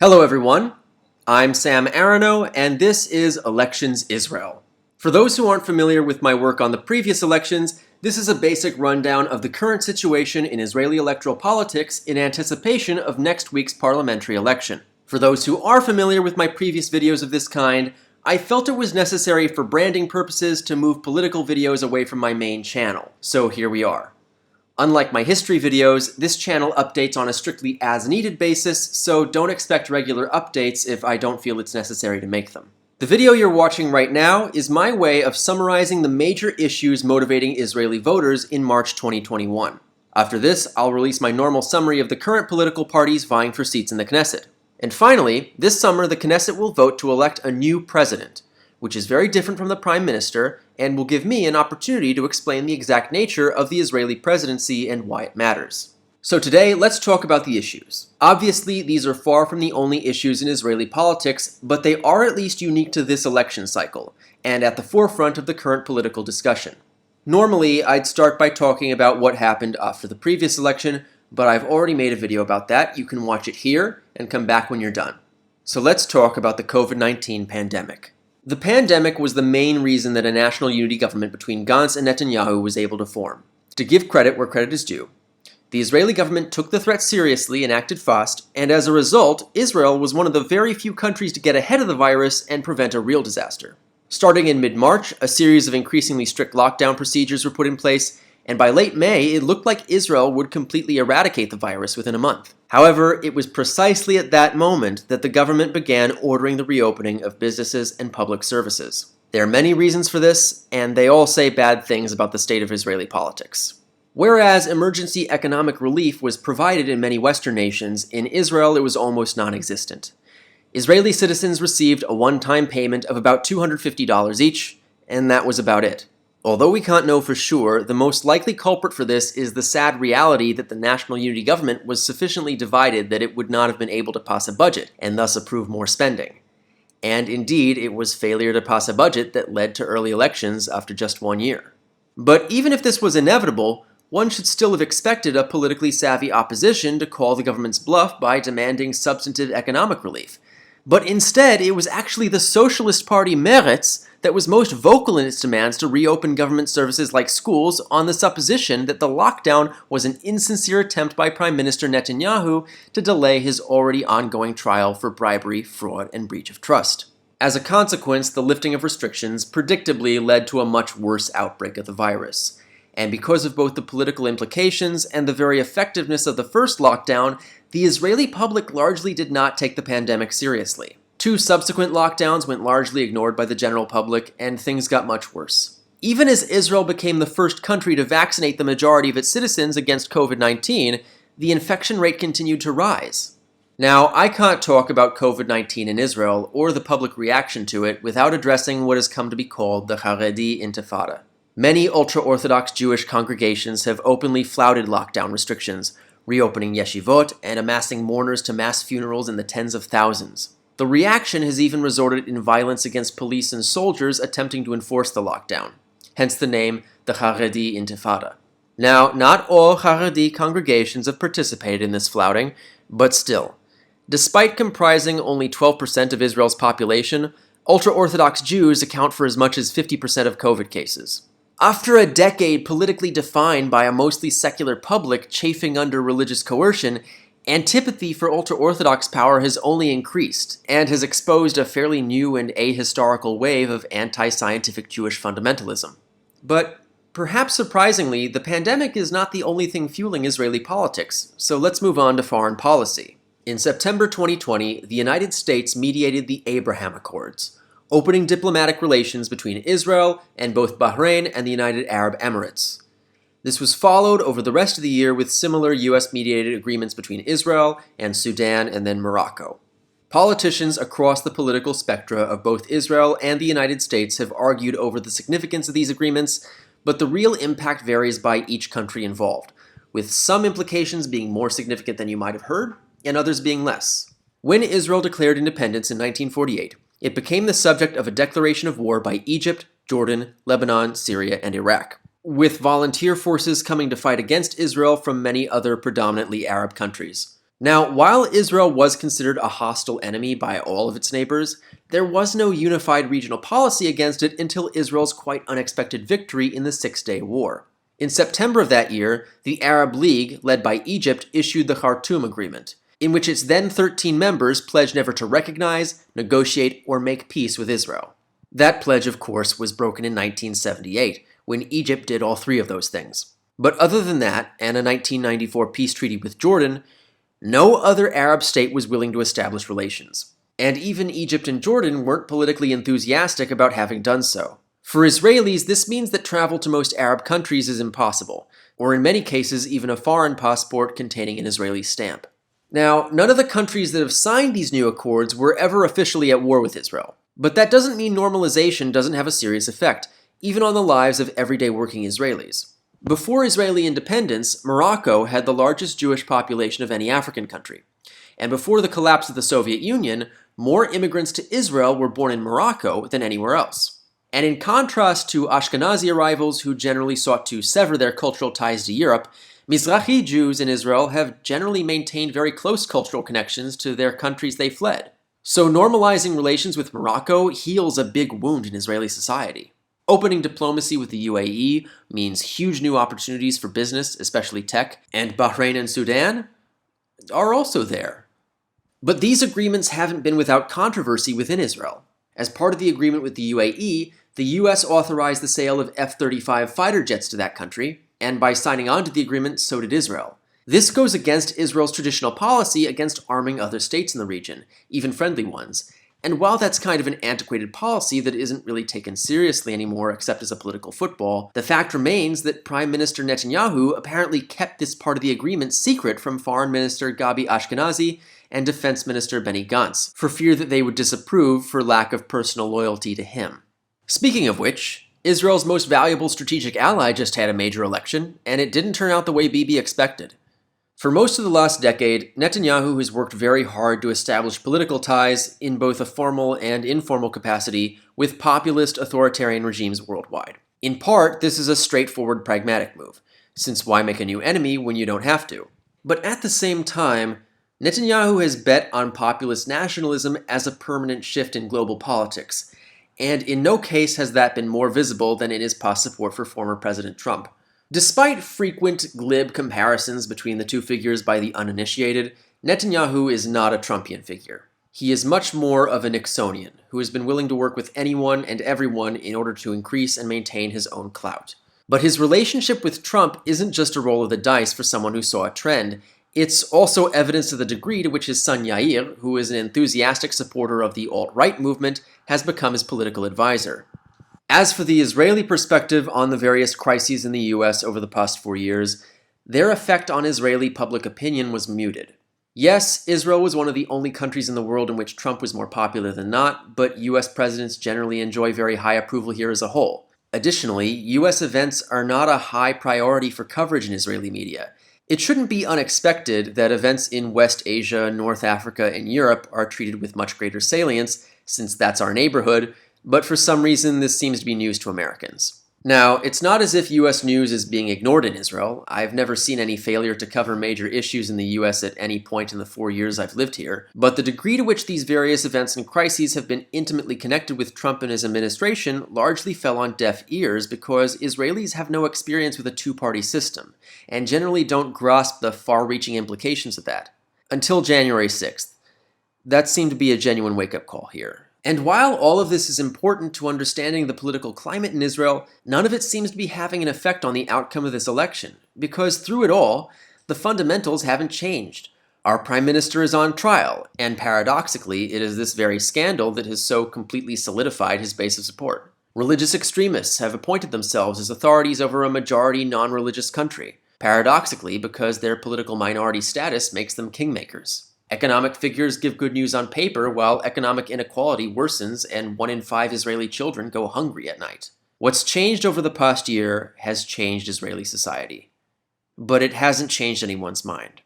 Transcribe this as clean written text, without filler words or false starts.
Hello everyone, I'm Sam Arano, and this is Elections Israel. For those who aren't familiar with my work on the previous elections, this is a basic rundown of the current situation in Israeli electoral politics in anticipation of next week's parliamentary election. For those who are familiar with my previous videos of this kind, I felt it was necessary for branding purposes to move political videos away from my main channel, so here we are. Unlike my history videos, this channel updates on a strictly as-needed basis, so don't expect regular updates if I don't feel it's necessary to make them. The video you're watching right now is my way of summarizing the major issues motivating Israeli voters in March 2021. After this, I'll release my normal summary of the current political parties vying for seats in the Knesset. And finally, this summer the Knesset will vote to elect a new president, which is very different from the Prime Minister, and will give me an opportunity to explain the exact nature of the Israeli presidency and why it matters. So today, let's talk about the issues. Obviously, these are far from the only issues in Israeli politics, but they are at least unique to this election cycle, and at the forefront of the current political discussion. Normally, I'd start by talking about what happened after the previous election, but I've already made a video about that. You can watch it here, and come back when you're done. So let's talk about the COVID-19 pandemic. The pandemic was the main reason that a national unity government between Gantz and Netanyahu was able to form. To give credit where credit is due, the Israeli government took the threat seriously and acted fast, and as a result, Israel was one of the very few countries to get ahead of the virus and prevent a real disaster. Starting in mid-March, a series of increasingly strict lockdown procedures were put in place, and by late May, it looked like Israel would completely eradicate the virus within a month. However, it was precisely at that moment that the government began ordering the reopening of businesses and public services. There are many reasons for this, and they all say bad things about the state of Israeli politics. Whereas emergency economic relief was provided in many Western nations, in Israel it was almost non-existent. Israeli citizens received a one-time payment of about $250 each, and that was about it. Although we can't know for sure, the most likely culprit for this is the sad reality that the national unity government was sufficiently divided that it would not have been able to pass a budget, and thus approve more spending. And indeed, it was failure to pass a budget that led to early elections after just 1 year. But even if this was inevitable, one should still have expected a politically savvy opposition to call the government's bluff by demanding substantive economic relief. But instead, it was actually the Socialist Party Meretz that was most vocal in its demands to reopen government services like schools on the supposition that the lockdown was an insincere attempt by Prime Minister Netanyahu to delay his already ongoing trial for bribery, fraud, and breach of trust. As a consequence, the lifting of restrictions predictably led to a much worse outbreak of the virus. And because of both the political implications and the very effectiveness of the first lockdown, the Israeli public largely did not take the pandemic seriously. 2 subsequent lockdowns went largely ignored by the general public, and things got much worse. Even as Israel became the first country to vaccinate the majority of its citizens against COVID-19, the infection rate continued to rise. Now, I can't talk about COVID-19 in Israel or the public reaction to it without addressing what has come to be called the Haredi Intifada. Many ultra-Orthodox Jewish congregations have openly flouted lockdown restrictions, reopening yeshivot and amassing mourners to mass funerals in the tens of thousands. The reaction has even resulted in violence against police and soldiers attempting to enforce the lockdown, hence the name the Haredi Intifada. Now, not all Haredi congregations have participated in this flouting, but still. Despite comprising only 12% of Israel's population, ultra-Orthodox Jews account for as much as 50% of COVID cases. After a decade politically defined by a mostly secular public chafing under religious coercion, antipathy for ultra-Orthodox power has only increased, and has exposed a fairly new and ahistorical wave of anti-scientific Jewish fundamentalism. But perhaps surprisingly, the pandemic is not the only thing fueling Israeli politics, so let's move on to foreign policy. In September 2020, the United States mediated the Abraham Accords, opening diplomatic relations between Israel and both Bahrain and the United Arab Emirates. This was followed over the rest of the year with similar US-mediated agreements between Israel and Sudan and then Morocco. Politicians across the political spectra of both Israel and the United States have argued over the significance of these agreements, but the real impact varies by each country involved, with some implications being more significant than you might have heard, and others being less. When Israel declared independence in 1948, it became the subject of a declaration of war by Egypt, Jordan, Lebanon, Syria, and Iraq, with volunteer forces coming to fight against Israel from many other predominantly Arab countries. Now, while Israel was considered a hostile enemy by all of its neighbors, there was no unified regional policy against it until Israel's quite unexpected victory in the Six-Day War. In September of that year, the Arab League, led by Egypt, issued the Khartoum Agreement, in which its then 13 members pledged never to recognize, negotiate, or make peace with Israel. That pledge, of course, was broken in 1978, when Egypt did all three of those things. But other than that, and a 1994 peace treaty with Jordan, no other Arab state was willing to establish relations. And even Egypt and Jordan weren't politically enthusiastic about having done so. For Israelis, this means that travel to most Arab countries is impossible, or in many cases even a foreign passport containing an Israeli stamp. Now, none of the countries that have signed these new accords were ever officially at war with Israel. But that doesn't mean normalization doesn't have a serious effect, even on the lives of everyday working Israelis. Before Israeli independence, Morocco had the largest Jewish population of any African country. And before the collapse of the Soviet Union, more immigrants to Israel were born in Morocco than anywhere else. And in contrast to Ashkenazi arrivals who generally sought to sever their cultural ties to Europe, Mizrahi Jews in Israel have generally maintained very close cultural connections to their countries they fled. So normalizing relations with Morocco heals a big wound in Israeli society. Opening diplomacy with the UAE means huge new opportunities for business, especially tech, and Bahrain and Sudan are also there. But these agreements haven't been without controversy within Israel. As part of the agreement with the UAE, the US authorized the sale of F-35 fighter jets to that country, and by signing on to the agreement, so did Israel. This goes against Israel's traditional policy against arming other states in the region, even friendly ones. And while that's kind of an antiquated policy that isn't really taken seriously anymore except as a political football, the fact remains that Prime Minister Netanyahu apparently kept this part of the agreement secret from Foreign Minister Gabi Ashkenazi and Defense Minister Benny Gantz, for fear that they would disapprove for lack of personal loyalty to him. Speaking of which, Israel's most valuable strategic ally just had a major election, and it didn't turn out the way Bibi expected. For most of the last decade, Netanyahu has worked very hard to establish political ties in both a formal and informal capacity with populist authoritarian regimes worldwide. In part, this is a straightforward pragmatic move, since why make a new enemy when you don't have to? But at the same time, Netanyahu has bet on populist nationalism as a permanent shift in global politics, and in no case has that been more visible than in his past support for former President Trump. Despite frequent glib comparisons between the two figures by the uninitiated, Netanyahu is not a Trumpian figure. He is much more of a Nixonian, who has been willing to work with anyone and everyone in order to increase and maintain his own clout. But his relationship with Trump isn't just a roll of the dice for someone who saw a trend. It's also evidence of the degree to which his son Yair, who is an enthusiastic supporter of the alt-right movement, has become his political advisor. As for the Israeli perspective on the various crises in the US over the past 4 years, their effect on Israeli public opinion was muted. Yes, Israel was one of the only countries in the world in which Trump was more popular than not, but US presidents generally enjoy very high approval here as a whole. Additionally, US events are not a high priority for coverage in Israeli media. It shouldn't be unexpected that events in West Asia, North Africa, and Europe are treated with much greater salience, since that's our neighborhood, but for some reason this seems to be news to Americans. Now, it's not as if US news is being ignored in Israel. I've never seen any failure to cover major issues in the US at any point in the 4 years I've lived here, but the degree to which these various events and crises have been intimately connected with Trump and his administration largely fell on deaf ears because Israelis have no experience with a two-party system, and generally don't grasp the far-reaching implications of that. Until January 6th. That seemed to be a genuine wake-up call here. And while all of this is important to understanding the political climate in Israel, none of it seems to be having an effect on the outcome of this election, because through it all, the fundamentals haven't changed. Our prime minister is on trial, and paradoxically, it is this very scandal that has so completely solidified his base of support. Religious extremists have appointed themselves as authorities over a majority non-religious country, paradoxically because their political minority status makes them kingmakers. Economic figures give good news on paper, while economic inequality worsens and 1 in 5 Israeli children go hungry at night. What's changed over the past year has changed Israeli society. But it hasn't changed anyone's mind.